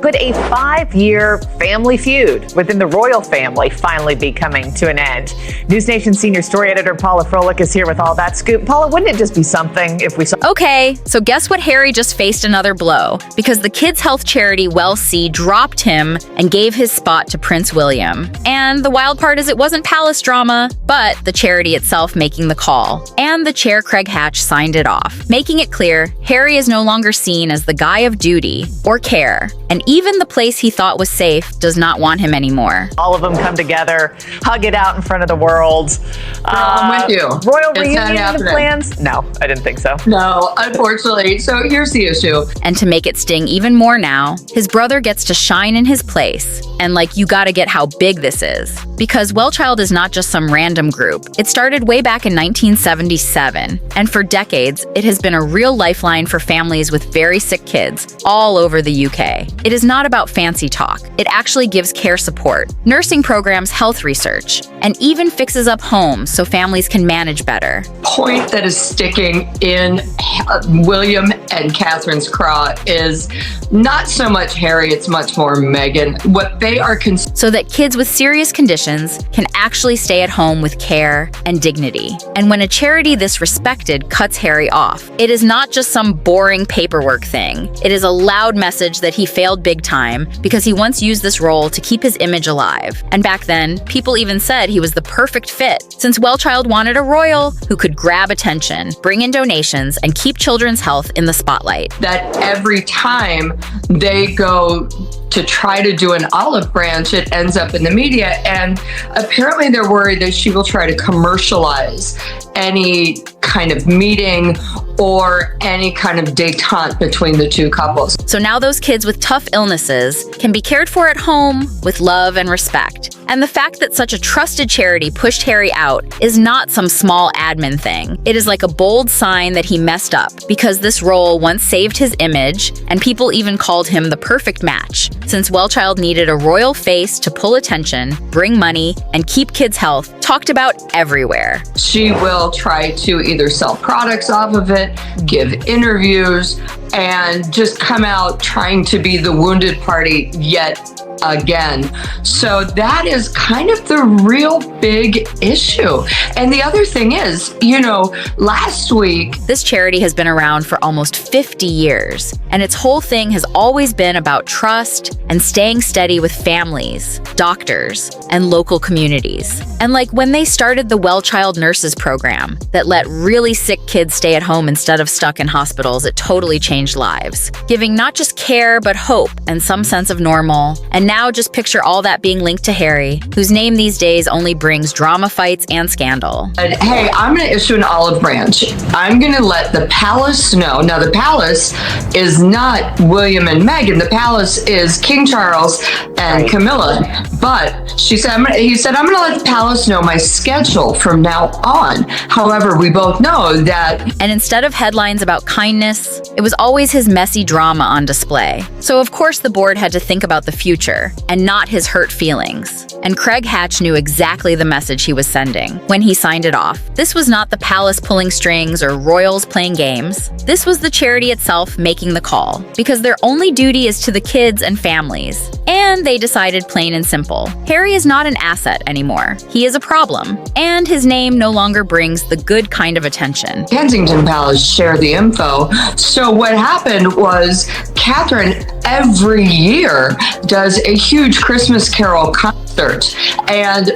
Could a 5-year family feud within the royal family finally be coming to an end? News Nation senior story editor Paula Froelich is here with all that scoop. Paula, wouldn't it just be something if we saw... Okay, so guess what? Harry just faced another blow because the kids' health charity WellChild dropped him and gave his spot to Prince William. And the wild part is it wasn't palace drama, but the charity itself making the call. And the chair, Craig Hatch, signed it off, making it clear Harry is no longer seen as the guy of duty or care. And even the place he thought was safe does not want him anymore. All of them come together, hug it out in front of the world. I'm with you. Royal reunion in the plans? No, I didn't think so. No, unfortunately. So here's the issue. And to make it sting even more now, his brother gets to shine in his place. And you gotta get how big this is. Because WellChild is not just some random group. It started way back in 1977. And for decades, it has been a real lifeline for families with very sick kids all over the UK. It is not about fancy talk. It actually gives care support, nursing programs, health research, and even fixes up homes so families can manage better. Point that is sticking in William and Catherine's craw is not so much Harry, it's much more Meghan. What they are so that kids with serious conditions can actually stay at home with care and dignity. And when a charity this respected cuts Harry off, it is not just some boring paperwork thing. It is a loud message that he failed big time because he once used this role to keep his image alive. And back then, people even said he was the perfect fit, since WellChild wanted a royal who could grab attention, bring in donations, and keep children's health in the spotlight. That every time they go to try to do an olive branch, it ends up in the media. And apparently they're worried that she will try to commercialize any kind of meeting or any kind of détente between the two couples. So now those kids with tough illnesses can be cared for at home with love and respect. And the fact that such a trusted charity pushed Harry out is not some small admin thing. It is like a bold sign that he messed up, because this role once saved his image, and people even called him the perfect match, since WellChild needed a royal face to pull attention, bring money, and keep kids' health talked about everywhere. She will try to either sell products off of it, give interviews, and just come out trying to be the wounded party yet again. So that is kind of the real big issue. And the other thing is, last week... This charity has been around for almost 50 years, and its whole thing has always been about trust and staying steady with families, doctors, and local communities. And when they started the WellChild Nurses program that let really sick kids stay at home instead of stuck in hospitals, it totally changed lives, giving not just care, but hope and some sense of normal. And now just picture all that being linked to Harry, whose name these days only brings drama, fights, and scandal. And hey, I'm going to issue an olive branch. I'm going to let the palace know. Now, the palace is not William and Meghan. The palace is King Charles and Camilla. But he said, I'm going to let the palace know my schedule from now on. However, we both know that... And instead of headlines about kindness, it was always his messy drama on display. So of course the board had to think about the future and not his hurt feelings. And Craig Hatch knew exactly the message he was sending when he signed it off. This was not the palace pulling strings or royals playing games. This was the charity itself making the call, because their only duty is to the kids and families. And they decided plain and simple, Harry is not an asset anymore. He is a problem, and his name no longer brings the good kind of attention. Kensington Palace shared the info. So what happened was Catherine every year does a huge Christmas Carol concert, and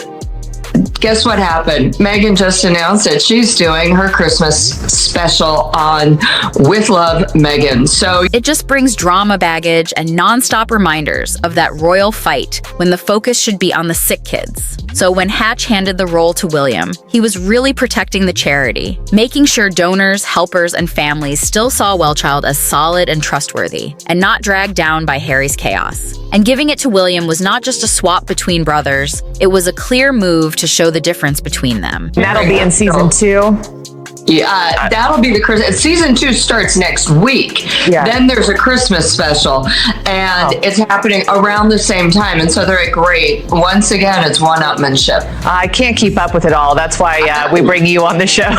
guess what happened? Meghan just announced that she's doing her Christmas special on With Love, Meghan. So it just brings drama baggage and nonstop reminders of that royal fight when the focus should be on the sick kids. So when Hatch handed the role to William, he was really protecting the charity, making sure donors, helpers, and families still saw WellChild as solid and trustworthy, and not dragged down by Harry's chaos. And giving it to William was not just a swap between brothers, it was a clear move to show the difference between them. That'll be in season 2. Yeah, that'll be the Christmas. Season 2 starts next week. Yeah. Then there's a Christmas special, and it's happening around the same time. And so they're great. Once again, it's one-upmanship. I can't keep up with it all. That's why we bring you on the show.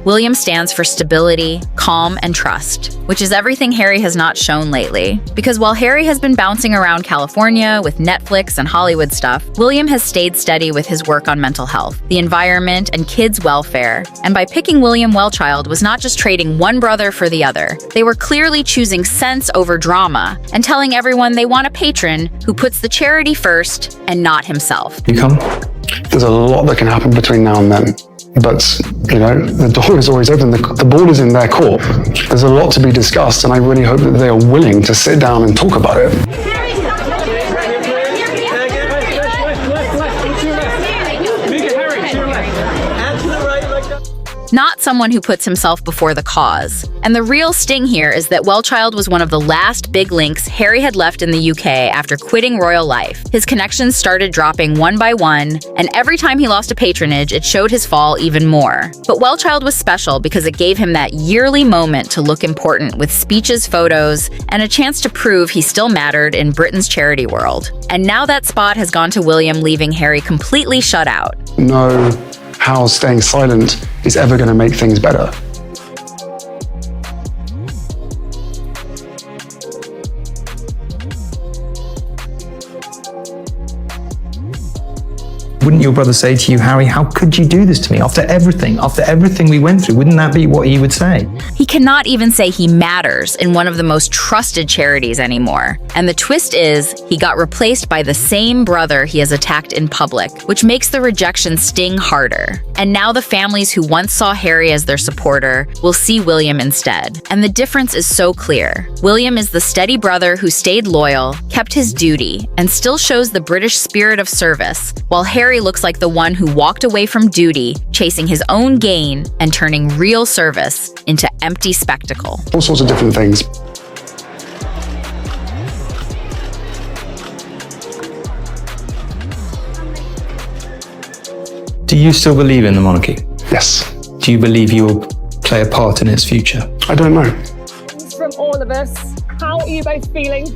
William stands for stability, calm, and trust, which is everything Harry has not shown lately. Because while Harry has been bouncing around California with Netflix and Hollywood stuff, William has stayed steady with his work on mental health, the environment, and kids' welfare. And by picking William WellChild was not just trading one brother for the other. They were clearly choosing sense over drama and telling everyone they want a patron who puts the charity first and not himself. You come? There's a lot that can happen between now and then. But, the door is always open. The ball is in their court. There's a lot to be discussed, and I really hope that they are willing to sit down and talk about it. Not someone who puts himself before the cause. And the real sting here is that WellChild was one of the last big links Harry had left in the UK after quitting royal life. His connections started dropping one by one, and every time he lost a patronage, it showed his fall even more. But WellChild was special because it gave him that yearly moment to look important with speeches, photos, and a chance to prove he still mattered in Britain's charity world. And now that spot has gone to William, leaving Harry completely shut out. No. How staying silent is ever going to make things better. Wouldn't your brother say to you, Harry, how could you do this to me after everything we went through? Wouldn't that be what he would say? He cannot even say he matters in one of the most trusted charities anymore. And the twist is, he got replaced by the same brother he has attacked in public, which makes the rejection sting harder. And now the families who once saw Harry as their supporter will see William instead. And the difference is so clear. William is the steady brother who stayed loyal, kept his duty, and still shows the British spirit of service, while Harry looks like the one who walked away from duty, chasing his own gain and turning real service into empty spectacle. All sorts of different things. Do you still believe in the monarchy? Yes. Do you believe you will play a part in its future? I don't know. From all of us, how are you both feeling?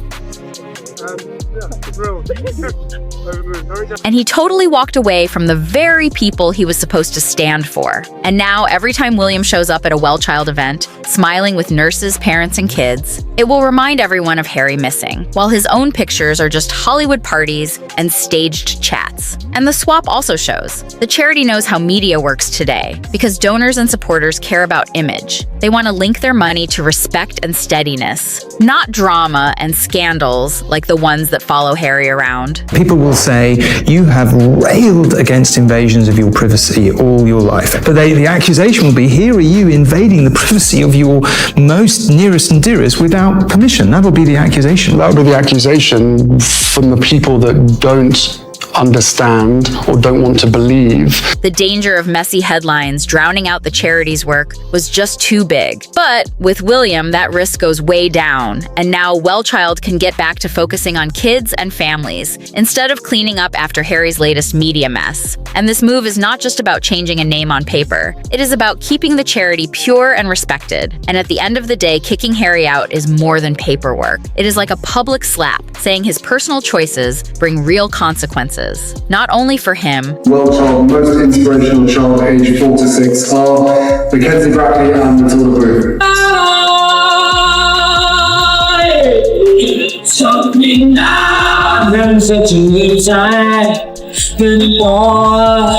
And he totally walked away from the very people he was supposed to stand for. And now, every time William shows up at a WellChild event, smiling with nurses, parents, and kids, it will remind everyone of Harry missing, while his own pictures are just Hollywood parties and staged chats. And the swap also shows the charity knows how media works today, because donors and supporters care about image. They want to link their money to respect and steadiness, not drama and scandals like the ones that follow Harry around. People will say, you have railed against invasions of your privacy all your life. But the accusation will be, here are you invading the privacy of your most nearest and dearest without permission. That will be the accusation. That would be the accusation from the people that don't understand or don't want to believe. The danger of messy headlines drowning out the charity's work was just too big. But with William, that risk goes way down, and now WellChild can get back to focusing on kids and families instead of cleaning up after Harry's latest media mess. And this move is not just about changing a name on paper. It is about keeping the charity pure and respected. And at the end of the day, kicking Harry out is more than paperwork. It is like a public slap, saying his personal choices bring real consequences. Not only for him, WellChild most inspirational child aged 4 to 6 are Mackenzie Brackley and Matilda Brew. Something now, I'm such a good time anymore.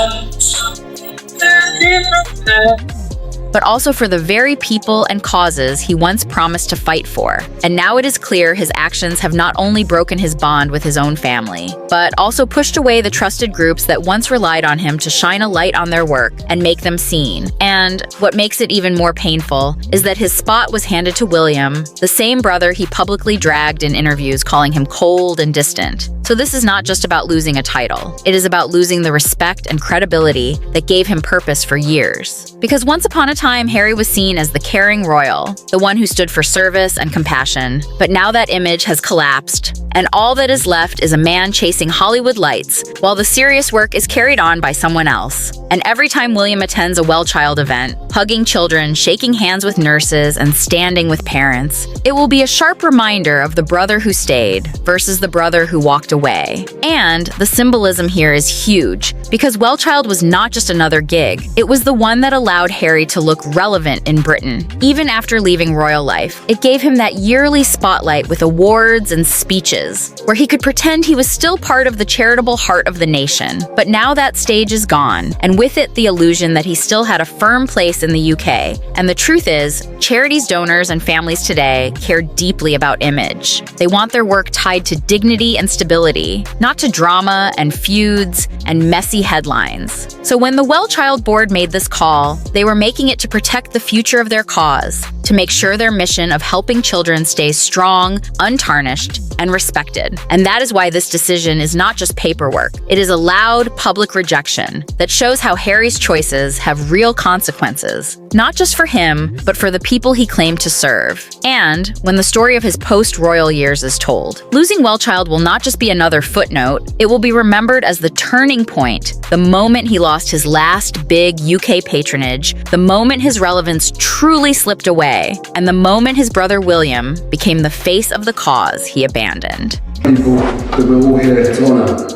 but also for the very people and causes he once promised to fight for. And now it is clear his actions have not only broken his bond with his own family, but also pushed away the trusted groups that once relied on him to shine a light on their work and make them seen. And what makes it even more painful is that his spot was handed to William, the same brother he publicly dragged in interviews, calling him cold and distant. So this is not just about losing a title. It is about losing the respect and credibility that gave him purpose for years. Because once upon a time, Harry was seen as the caring royal, the one who stood for service and compassion. But now that image has collapsed, and all that is left is a man chasing Hollywood lights, while the serious work is carried on by someone else. And every time William attends a WellChild event, hugging children, shaking hands with nurses, and standing with parents, it will be a sharp reminder of the brother who stayed versus the brother who walked away. And the symbolism here is huge, because WellChild was not just another gig. It was the one that allowed Harry to look relevant in Britain. Even after leaving royal life, it gave him that yearly spotlight with awards and speeches, where he could pretend he was still part of the charitable heart of the nation. But now that stage is gone, and with it the illusion that he still had a firm place in the UK. And the truth is, charities, donors, and families today care deeply about image. They want their work tied to dignity and stability, not to drama and feuds and messy headlines. So when the WellChild board made this call, they were making it to protect the future of their cause, to make sure their mission of helping children stays strong, untarnished, and respected. And that is why this decision is not just paperwork. It is a loud public rejection that shows how Harry's choices have real consequences, not just for him, but for the people he claimed to serve. And when the story of his post-royal years is told, losing WellChild will not just be another footnote, it will be remembered as the turning point, the moment he lost his last big UK patronage, the moment his relevance truly slipped away, and the moment his brother William became the face of the cause he abandoned. People that we're all here to honour.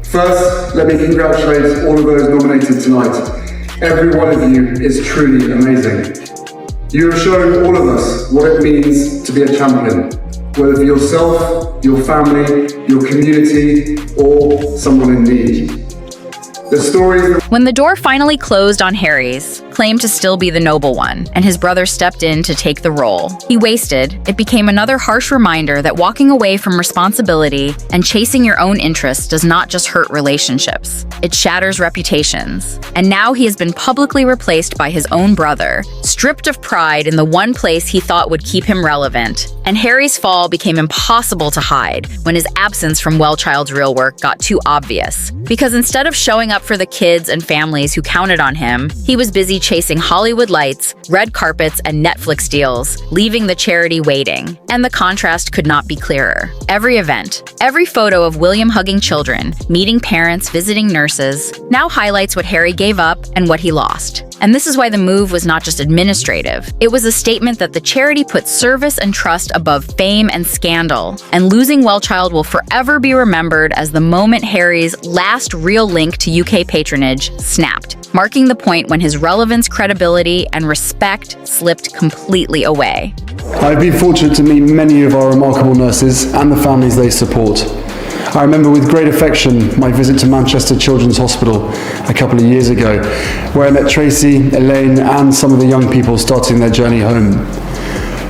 First, let me congratulate all of those nominated tonight. Every one of you is truly amazing. You have shown all of us what it means to be a champion, whether for yourself, your family, your community, or someone in need. The stories. When the door finally closed on Harry's, claimed to still be the noble one, and his brother stepped in to take the role he wasted, it became another harsh reminder that walking away from responsibility and chasing your own interests does not just hurt relationships, it shatters reputations. And now he has been publicly replaced by his own brother, stripped of pride in the one place he thought would keep him relevant. And Harry's fall became impossible to hide when his absence from WellChild's real work got too obvious. Because instead of showing up for the kids and families who counted on him, he was busy chasing Hollywood lights, red carpets, and Netflix deals, leaving the charity waiting. And the contrast could not be clearer. Every event, every photo of William hugging children, meeting parents, visiting nurses, now highlights what Harry gave up and what he lost. And this is why the move was not just administrative. It was a statement that the charity put service and trust above fame and scandal. And losing WellChild will forever be remembered as the moment Harry's last real link to UK patronage snapped, marking the point when his relevance, credibility, and respect slipped completely away. I've been fortunate to meet many of our remarkable nurses and the families they support. I remember with great affection my visit to Manchester Children's Hospital a couple of years ago, where I met Tracy, Elaine, and some of the young people starting their journey home.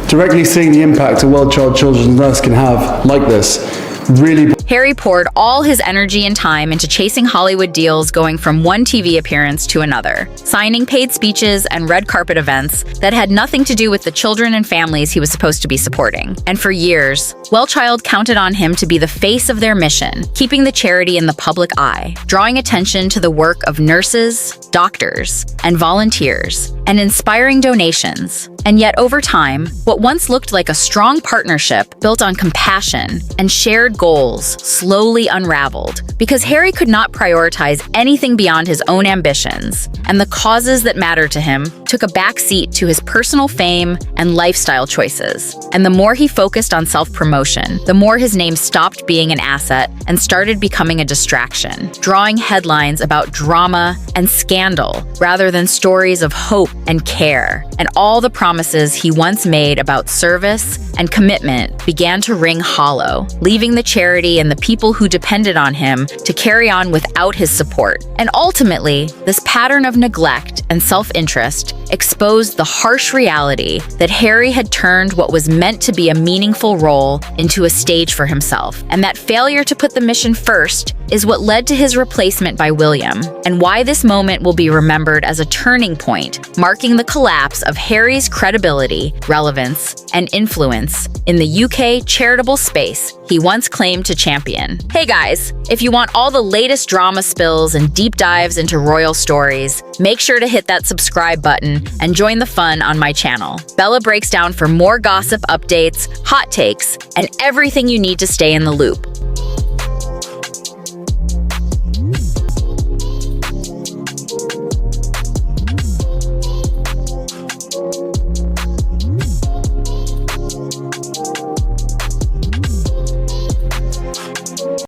Directly seeing the impact a WellChild children's nurse can have like this really. Harry poured all his energy and time into chasing Hollywood deals, going from one TV appearance to another, signing paid speeches and red carpet events that had nothing to do with the children and families he was supposed to be supporting. And for years, WellChild counted on him to be the face of their mission, keeping the charity in the public eye, drawing attention to the work of nurses, doctors, and volunteers, and inspiring donations. And yet over time, what once looked like a strong partnership built on compassion and shared goals slowly unraveled, because Harry could not prioritize anything beyond his own ambitions, and the causes that mattered to him took a back seat to his personal fame and lifestyle choices. And the more he focused on self-promotion, the more his name stopped being an asset and started becoming a distraction, drawing headlines about drama and scandal rather than stories of hope and care. And all the promises he once made about service and commitment began to ring hollow, leaving the charity and the people who depended on him to carry on without his support. And ultimately, this pattern of neglect and self-interest exposed the harsh reality that Harry had turned what was meant to be a meaningful role into a stage for himself, and that failure to put the mission first is what led to his replacement by William, and why this moment will be remembered as a turning point, marking the collapse of Harry's credibility, relevance, and influence in the UK charitable space he once claimed to champion. Hey guys, if you want all the latest drama spills and deep dives into royal stories, make sure to hit that subscribe button and join the fun on my channel. Bella breaks down for more gossip updates, hot takes, and everything you need to stay in the loop.